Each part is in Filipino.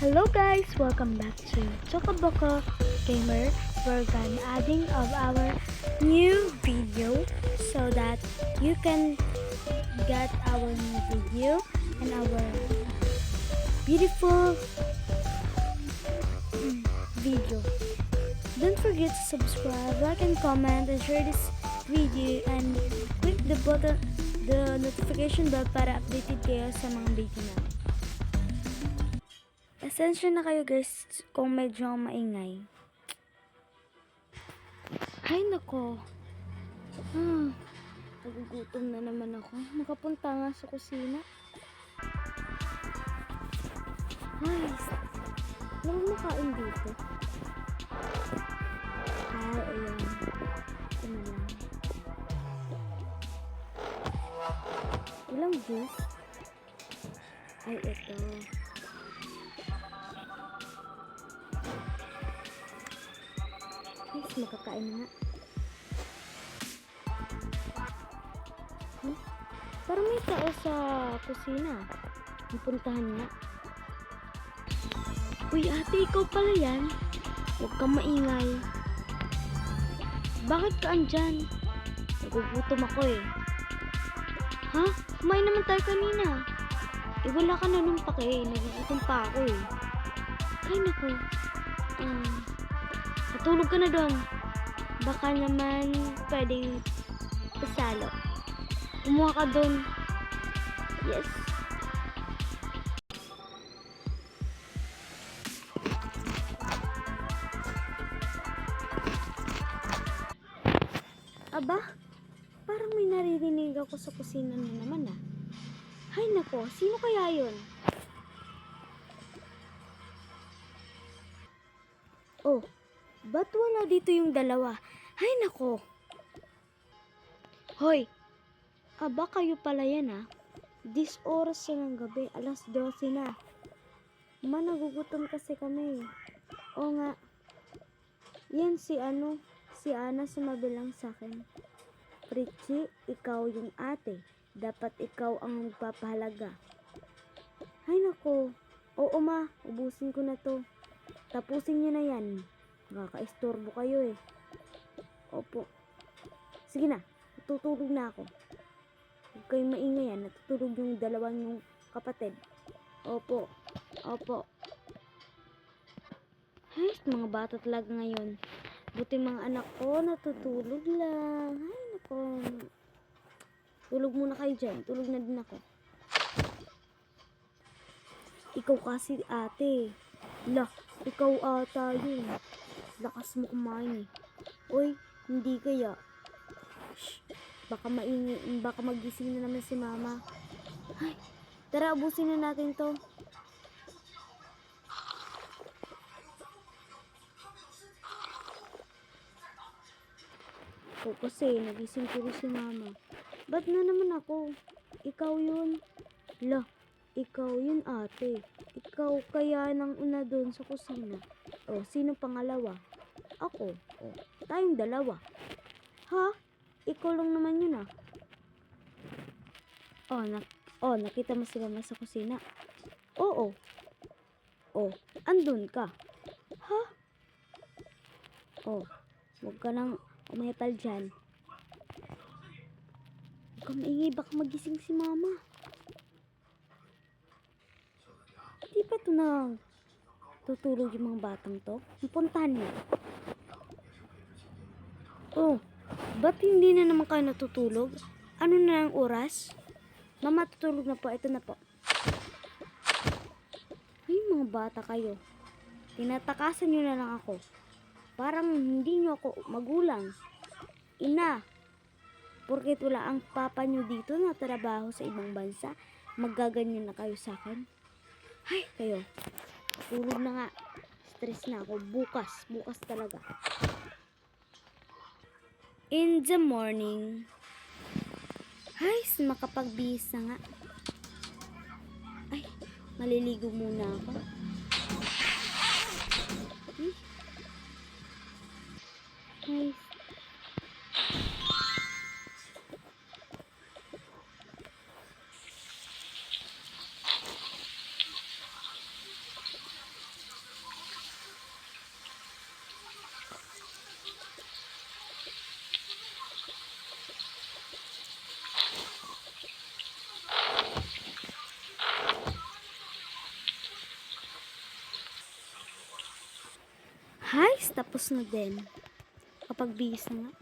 Hello guys, welcome back to Chocoboko Gamer. We're gonna adding of our new video so that you can get our new video and our beautiful video. Don't forget to subscribe, like and comment and share this video and click the button, the notification bell para updated kayo sa mga video natin. Pasensya na kayo guys kung medyo maingay. Ay nako. Nagugutom na naman ako. Nakapunta nga sa kusina. Ay, walang makain dito. Ay, ayan. Ito na lang. Walang juice. Ay, ito. Guys, makakain na nga. Parang may tao sa kusina. Napuntahan nga. Uy, ate, ikaw pala yan. Huwag kang maingay. Bakit ka andyan? Nagugutom ako eh. Ha? Kumain naman tayo kanina. Eh, wala ka na nung pake. Nagugutom pa ako eh. Ay, naku. Matulog ka na doon. Baka naman pwedeng pasalo. Kumuha ka doon. Yes. Aba, parang may naririnig ako sa kusina na naman ah. Hay nako, sino kaya yun? Oh, ba't wala dito yung dalawa? Hay nako. Hoy, aba kayo pala yan ah. 10 oras na ng gabi, alas 12 na. Nagugutom kasi kami. O nga, yan si Ana sumabilang sa akin. Pritchie, ikaw yung ate. Dapat ikaw ang magpapahalaga. Hay nako. Oo ma, ubusin ko na to. Tapusin nyo na yan. Nakaka-istorbo kayo eh. Opo. Sige na, tutulog na ako. Huwag kayong maingay yan. Natutulog yung dalawang yung kapatid. Opo. Opo. Ay, mga bata talaga ngayon. Buti mga anak ko natutulog lang. Ay, nako. Tulog muna kayo dyan. Tulog na din ako. Ikaw kasi ate. Lah, ikaw ata yun. Lakas mo kumain eh. Uy, hindi kaya. Shh. Baka magising na naman si mama. Ay, tara, abusin na natin to. O kasi, nagising ko rin si mama. Ba't na naman ako? Ikaw yun. Lah, ikaw yun ate. Ikaw kaya nang una doon sa kusina. O, sino pangalawa? Ako. O, tayong dalawa. Ha? Ikaw lang naman yun ah. Nakita mo si mama sa kusina? Oo. Andun ka. Ha? Huwag ka nang umepal dyan. Huwag ka maingay, baka magising si mama. Hindi pa ito na tutulog yung mga batang to? Napuntahan mo. Ba't hindi na naman kayo natutulog? Ano na ang oras? Mama, tutulog na po. Ito na po. Ay, mga bata kayo. Tinatakasan nyo na lang ako. Parang hindi nyo ako magulang. Ina, porket wala ang papa nyo dito na trabaho sa ibang bansa, maggaganyan na kayo sa akin. Ay, kayo. Tulog na nga. Stress na ako. Bukas talaga. In the morning. Ay, makapagbihis na nga. Ay, maliligo muna ako. Ay. Hays, tapos na din. Kapag bihis na nga.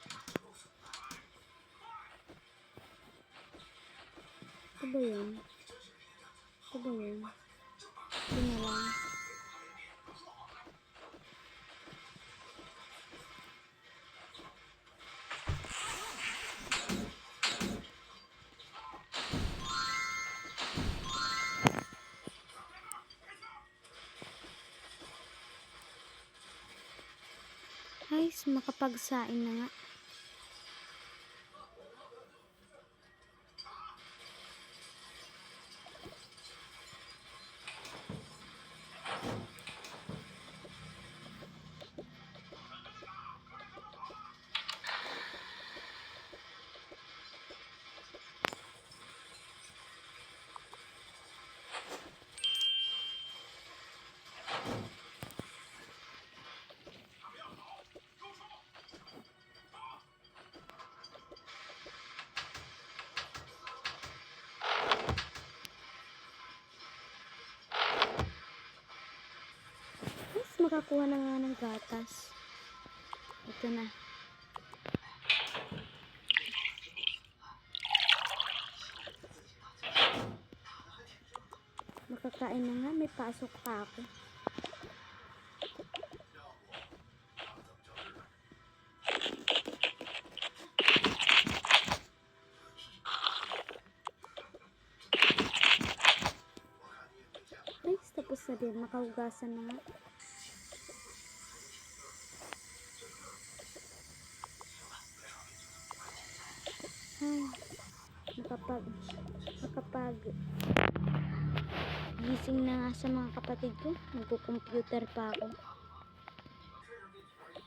Ito ba yun? Ito ba yun? Ito na lang. Hays, makapagsain na nga. Hays, makakuha na nga ng gatas. Ito na. Makakain na nga, may pasok pa ako. Ay, tapos na din, makahugasan na nga. Ay, makapag gising na nga sa mga kapatid ko. Nagko-computer pa ako.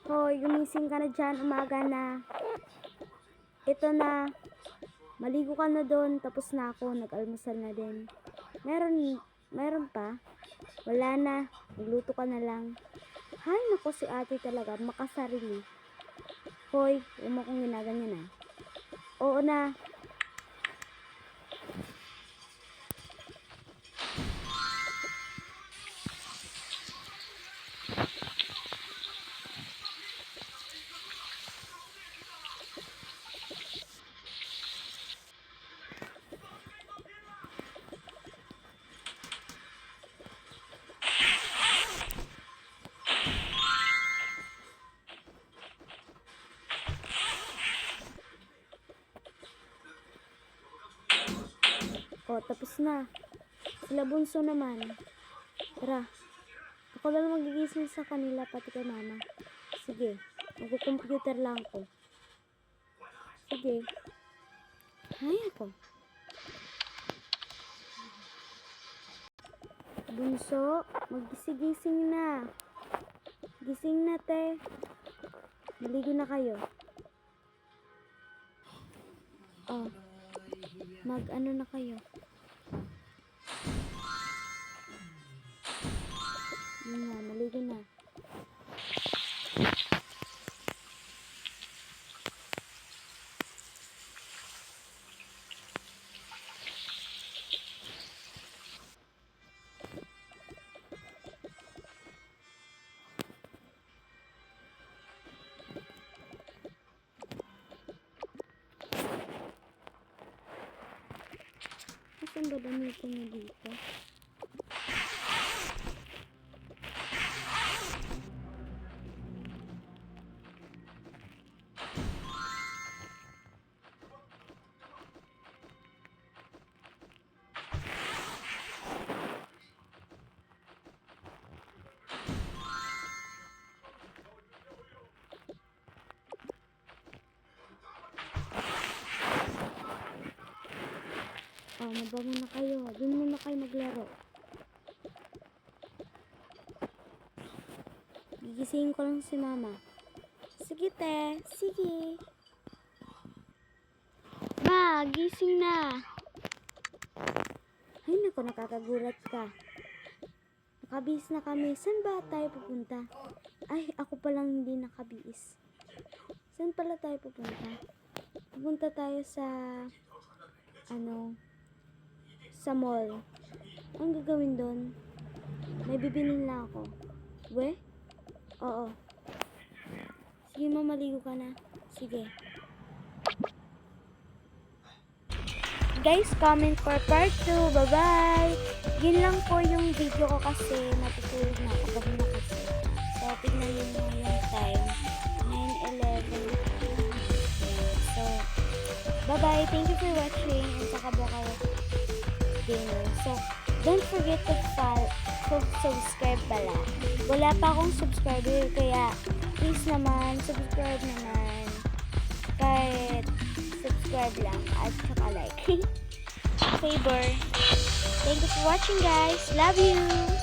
Hoy, gumising ka na dyan, umaga na. Ito na. Maligo ka na doon, tapos na ako, nag-almusal na din. Meron pa? Wala na, nagluto ka na lang. Hay, nako si ate talaga, makasarili. Hoy, huwag mo kong ginaganyan ah. Oo na. O, tapos na. Sila bunso naman. Tara. Ako lang magigising sa kanila, pati kay mama. Sige. Mag-computer lang ko. Sige. Hay ako. Bunso, magigising na. Gising na, te. Maligo na kayo. Oh. Mag-ano na kayo. Yun na, maligo na. Asan ba damit niyo dito? Oh, mabango na kayo. Doon muna kayo maglaro. Gigisingin ko lang si mama. Sige, te. Sige. Ma, gising na. Ay, naku, nakakagulat ka. Nakabihis na kami. Saan ba tayo pupunta? Ay, ako palang hindi nakabihis. Saan pala tayo pupunta? Pupunta tayo sa sa mall. Ang gagawin doon? May bibilin lang ako. We? Oo. Sige, mamaligo ka na. Sige. Guys, comment for part 2. Bye-bye! Yun lang po yung video ko kasi natutulog na ako. Gabi na kasi. So, tignan nyo mo yung time. 9:11. So, bye-bye! Thank you for watching. And saka baka dinner. So, don't forget to subscribe pala. Wala pa akong subscriber kaya please naman, subscribe naman. Kahit subscribe lang at saka like. Favor. Thank you for watching, guys. Love you.